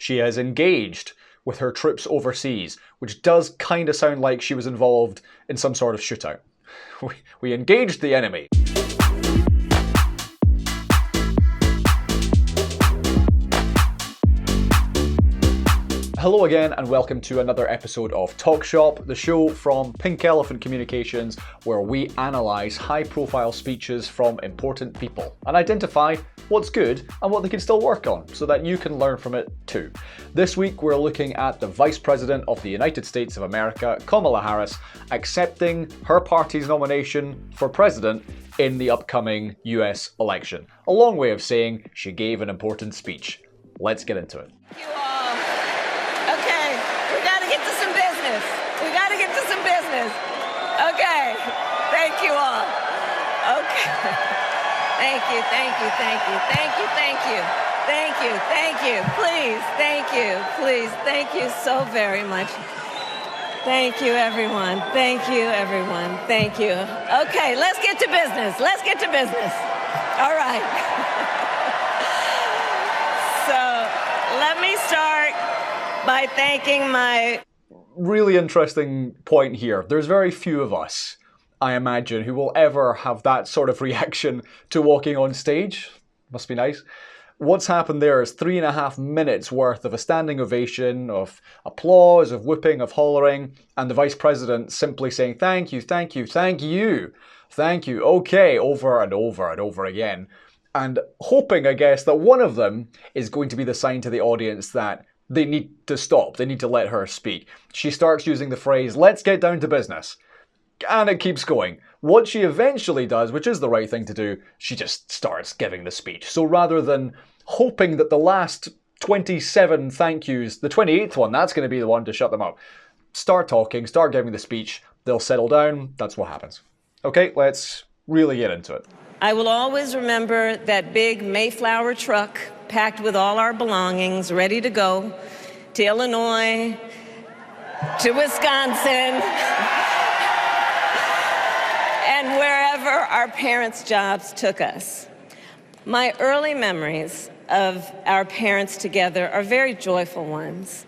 She has engaged with her troops overseas, which does kind of sound like she was involved in some sort of shootout. We engaged the enemy. Hello again and welcome to another episode of Talk Shop, the show from Pink Elephant Communications where we analyse high-profile speeches from important people and identify what's good and what they can still work on so that you can learn from it too. This week we're looking at the Vice President of the United States of America, Kamala Harris, accepting her party's nomination for president in the upcoming US election. A long way of saying she gave an important speech. Let's get into it. Okay, thank you all. Okay. Thank you. Please, thank you so very much. Thank you, everyone. Thank you. Okay, let's get to business. All right. So, let me start by thanking my... Really interesting point here. There's very few of us, I imagine, who will ever have that sort of reaction to walking on stage. Must be nice. What's happened there is 3.5 minutes worth of a standing ovation, of applause, of whooping, of hollering, and the Vice President simply saying, thank you, okay, over and over again. And hoping, I guess, that one of them is going to be the sign to the audience that they need to stop. They need to let her speak. She starts using the phrase, let's get down to business. And it keeps going. What she eventually does, which is the right thing to do, she just starts giving the speech. So rather than hoping that the last 27 thank yous, the 28th one, that's going to be the one to shut them up. Start talking, start giving the speech. They'll settle down. That's what happens. Okay, let's really get into it. I will always remember that big Mayflower truck packed with all our belongings, ready to go to Illinois, to Wisconsin, and wherever our parents' jobs took us. My early memories of our parents together are very joyful ones.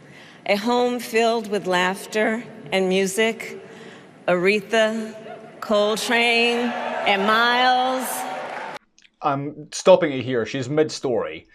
A home filled with laughter and music, Aretha, Coltrane, and Miles. I'm stopping it here. She's mid-story.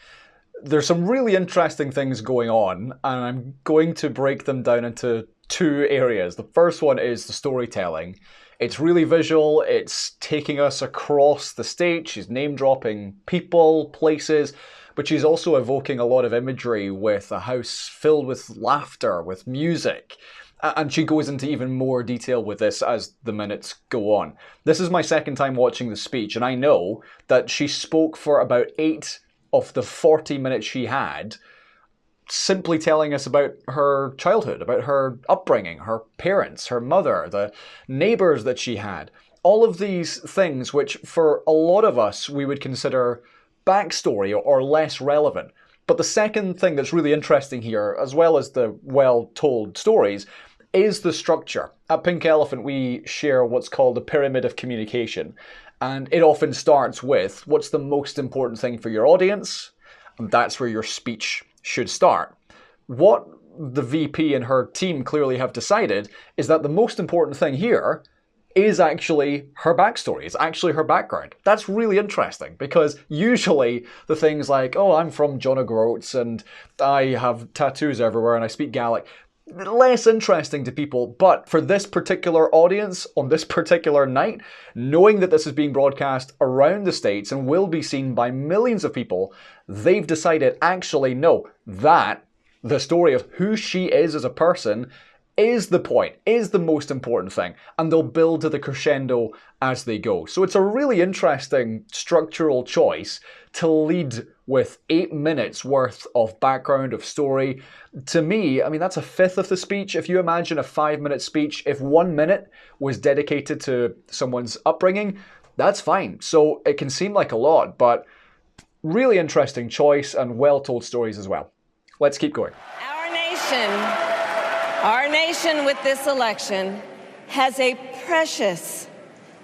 There's some really interesting things going on, and I'm going to break them down into two areas. The first one is the storytelling. It's really visual. It's taking us across the stage. She's name-dropping people, places, but she's also evoking a lot of imagery with a house filled with laughter, with music. And she goes into even more detail with this as the minutes go on. This is my second time watching the speech, and I know that she spoke for about 8 of the 40 minutes she had, simply telling us about her childhood, about her upbringing, her parents, her mother, the neighbours that she had. All of these things which, for a lot of us, we would consider backstory or less relevant. But the second thing that's really interesting here, as well as the well-told stories, is the structure. At Pink Elephant, we share what's called the pyramid of communication. And it often starts with what's the most important thing for your audience, and that's where your speech should start. What the VP and her team clearly have decided is that the most important thing here is actually her backstory. It's actually her background. That's really interesting because usually the things like, oh, I'm from John O'Groats and I have tattoos everywhere and I speak Gaelic, less interesting to people. But for this particular audience, on this particular night, knowing that this is being broadcast around the States and will be seen by millions of people, they've decided, actually, no, that the story of who she is as a person is the point, is the most important thing, and they'll build to the crescendo as they go. So it's a really interesting structural choice to lead with 8 minutes worth of background, of story. To me, I mean, that's a fifth of the speech. If you imagine a 5-minute speech, if 1 minute was dedicated to someone's upbringing, that's fine. So it can seem like a lot, but really interesting choice and well-told stories as well. Let's keep going. Our nation with this election has a precious,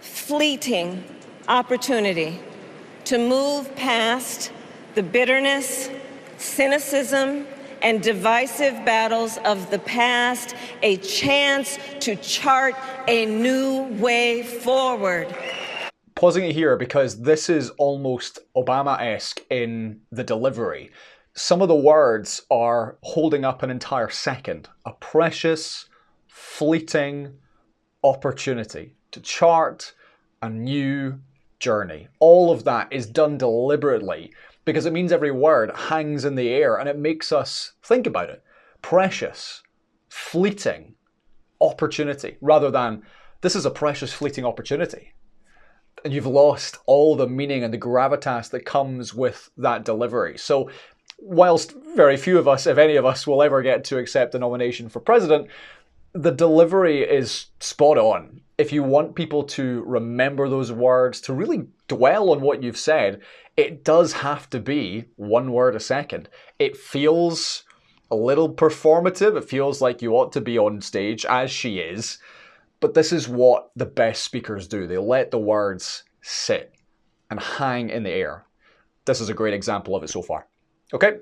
fleeting opportunity to move past the bitterness, cynicism, and divisive battles of the past a chance to chart a new way forward. Pausing it here because this is almost Obamaesque in the delivery. Some of the words are holding up an entire second. A precious, fleeting opportunity to chart a new journey. All of that is done deliberately because it means every word hangs in the air and it makes us think about it. Precious, fleeting opportunity, rather than this is a precious, fleeting opportunity. And you've lost all the meaning and the gravitas that comes with that delivery. So whilst very few of us, if any of us, will ever get to accept a nomination for president, the delivery is spot on. If you want people to remember those words, to really dwell on what you've said, it does have to be one word a second. It feels a little performative. It feels like you ought to be on stage, as she is. But this is what the best speakers do. They let the words sit and hang in the air. This is a great example of it so far. Okay,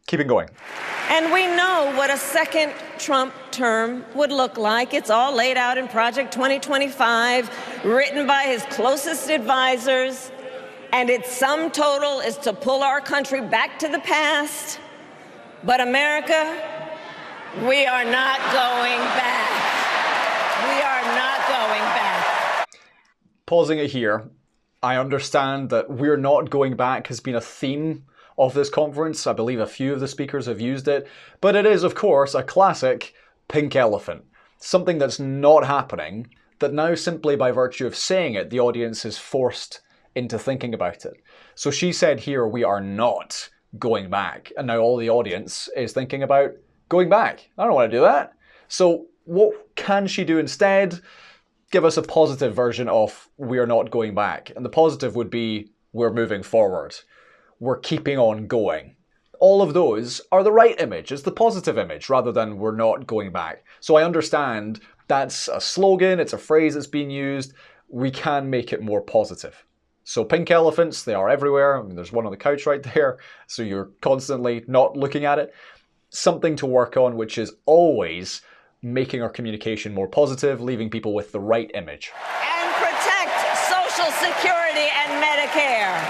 keeping going. And we know what a second Trump term would look like. It's all laid out in Project 2025, written by his closest advisors. And its sum total is to pull our country back to the past. But America, we are not going back. We are not going back. Pausing it here, I understand that we're not going back has been a theme of this conference. I believe a few of the speakers have used it, but it is, of course, a classic pink elephant. Something that's not happening, that now simply by virtue of saying it, the audience is forced into thinking about it. So she said here, we are not going back. And now all the audience is thinking about going back. I don't want to do that. So what can she do instead? Give us a positive version of we are not going back. And the positive would be we're moving forward. We're keeping on going. All of those are the right image. It's the positive image rather than we're not going back. So I understand that's a slogan. It's a phrase that's being used. We can make it more positive. So pink elephants, they are everywhere. I mean, there's one on the couch right there. So you're constantly not looking at it. Something to work on, which is always making our communication more positive, leaving people with the right image. And protect Social Security and Medicare.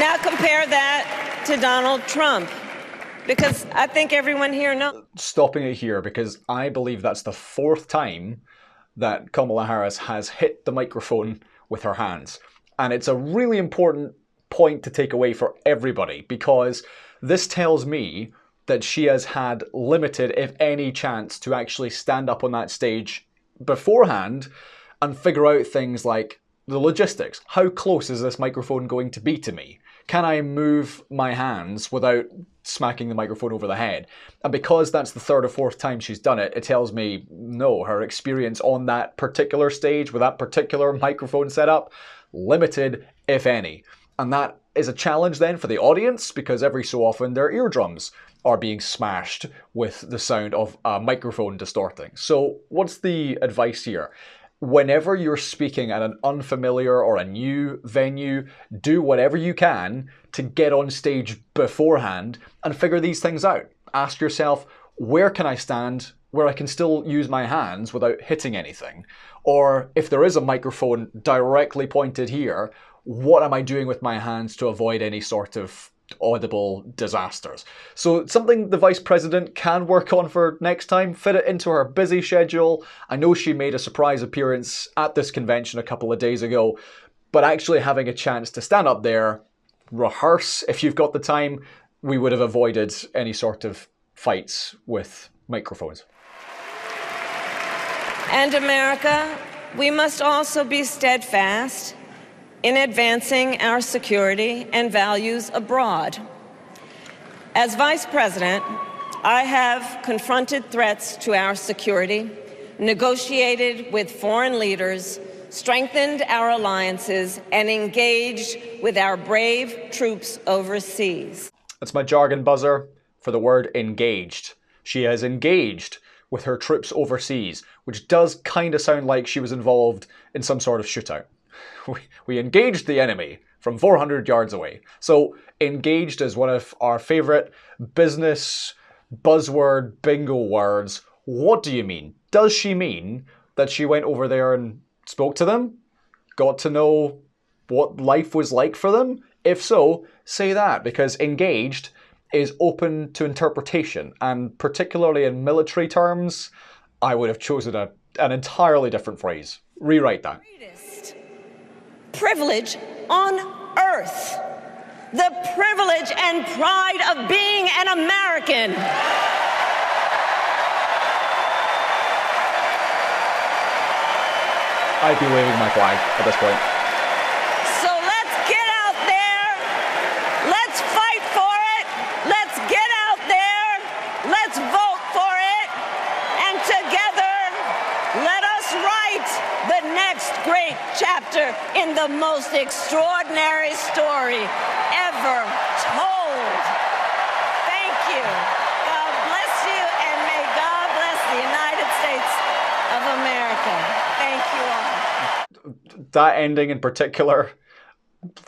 Now compare that to Donald Trump, because I think everyone here knows. Stopping it here, because I believe that's the fourth time that Kamala Harris has hit the microphone with her hands. And it's a really important point to take away for everybody, because this tells me that she has had limited, if any, chance to actually stand up on that stage beforehand and figure out things like the logistics. How close is this microphone going to be to me? Can I move my hands without smacking the microphone over the head? And because that's the third or fourth time she's done it, it tells me, no, her experience on that particular stage with that particular microphone setup, limited, if any. And that is a challenge then for the audience, because every so often their eardrums are being smashed with the sound of a microphone distorting. So what's the advice here? Whenever you're speaking at an unfamiliar or a new venue, do whatever you can to get on stage beforehand and figure these things out. Ask yourself, where can I stand where I can still use my hands without hitting anything? Or if there is a microphone directly pointed here, what am I doing with my hands to avoid any sort of audible disasters? So something the Vice President can work on for next time, fit it into her busy schedule. I know she made a surprise appearance at this convention a couple of days ago, but actually having a chance to stand up there, rehearse if you've got the time, we would have avoided any sort of fights with microphones. And America, we must also be steadfast in advancing our security and values abroad. As Vice President, I have confronted threats to our security, negotiated with foreign leaders, strengthened our alliances, and engaged with our brave troops overseas. That's my jargon buzzer for the word engaged. She has engaged with her troops overseas, which does kind of sound like she was involved in some sort of shootout. We engaged the enemy from 400 yards away. So engaged is one of our favorite business buzzword bingo words. What do you mean? Does she mean that she went over there and spoke to them? Got to know what life was like for them? If so, say that, because engaged is open to interpretation, and particularly in military terms, I would have chosen an entirely different phrase. Rewrite that. Greatest privilege on earth. The privilege and pride of being an American. I'd be waving my flag at this point. So let's get out there. Let's fight for it. Let's get out there. Let's vote for it. And together, let us write the next great chapter in the most extraordinary story ever told. Thank you. God bless you, and may God bless the United States of America. Thank you all. That ending in particular,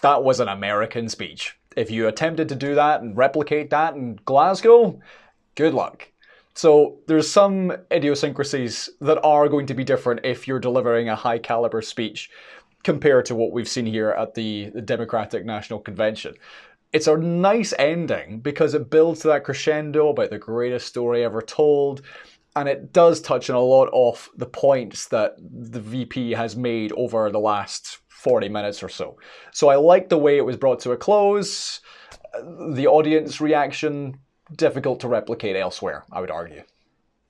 that was an American speech. If you attempted to do that and replicate that in Glasgow, good luck. So there's some idiosyncrasies that are going to be different if you're delivering a high caliber speech compared to what we've seen here at the Democratic National Convention. It's a nice ending because it builds to that crescendo about the greatest story ever told, and it does touch on a lot of the points that the VP has made over the last 40 minutes or so. So I like the way it was brought to a close. The audience reaction, difficult to replicate elsewhere, I would argue.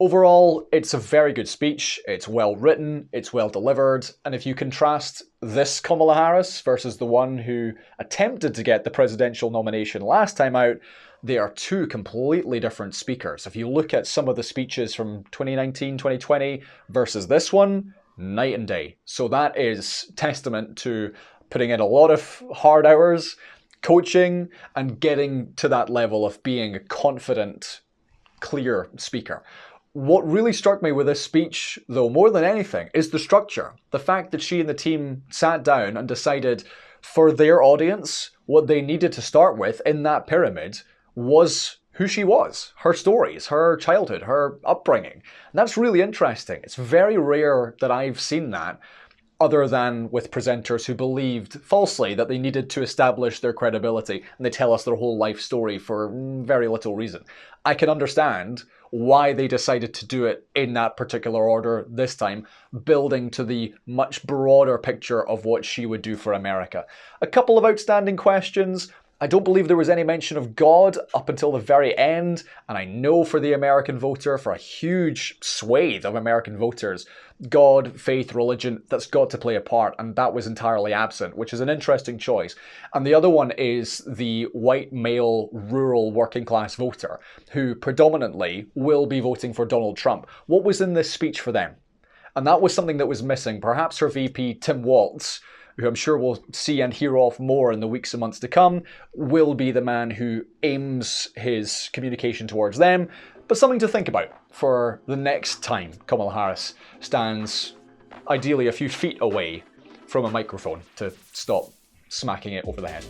Overall, it's a very good speech, it's well written, it's well delivered, and if you contrast this Kamala Harris versus the one who attempted to get the presidential nomination last time out, they are two completely different speakers. If you look at some of the speeches from 2019, 2020 versus this one, night and day. So that is testament to putting in a lot of hard hours, coaching, and getting to that level of being a confident, clear speaker. What really struck me with this speech, though, more than anything, is the structure. The fact that she and the team sat down and decided for their audience what they needed to start with in that pyramid was who she was, her stories, her childhood, her upbringing. And that's really interesting. It's very rare that I've seen that, other than with presenters who believed falsely that they needed to establish their credibility and they tell us their whole life story for very little reason. I can understand why they decided to do it in that particular order this time, building to the much broader picture of what she would do for America. A couple of outstanding questions. I don't believe there was any mention of God up until the very end, and I know for the American voter, for a huge swathe of American voters, God, faith, religion, that's got to play a part, and that was entirely absent, which is an interesting choice. And the other one is the white male rural working class voter, who predominantly will be voting for Donald Trump. What was in this speech for them? And that was something that was missing. Perhaps her VP, Tim Walz, who I'm sure we'll see and hear of more in the weeks and months to come, will be the man who aims his communication towards them. But something to think about for the next time Kamala Harris stands ideally a few feet away from a microphone to stop smacking it over the head.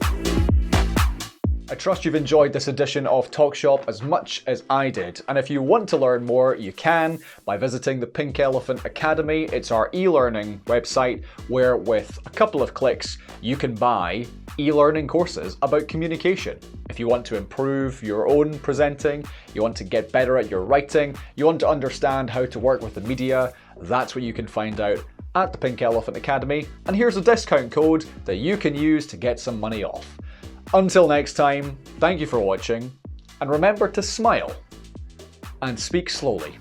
I trust you've enjoyed this edition of Talk Shop as much as I did, and if you want to learn more, you can by visiting the Pink Elephant Academy. It's our e-learning website where with a couple of clicks you can buy e-learning courses about communication. If you want to improve your own presenting, you want to get better at your writing, you want to understand how to work with the media, that's what you can find out at the Pink Elephant Academy, and here's a discount code that you can use to get some money off. Until next time, thank you for watching, and remember to smile and speak slowly.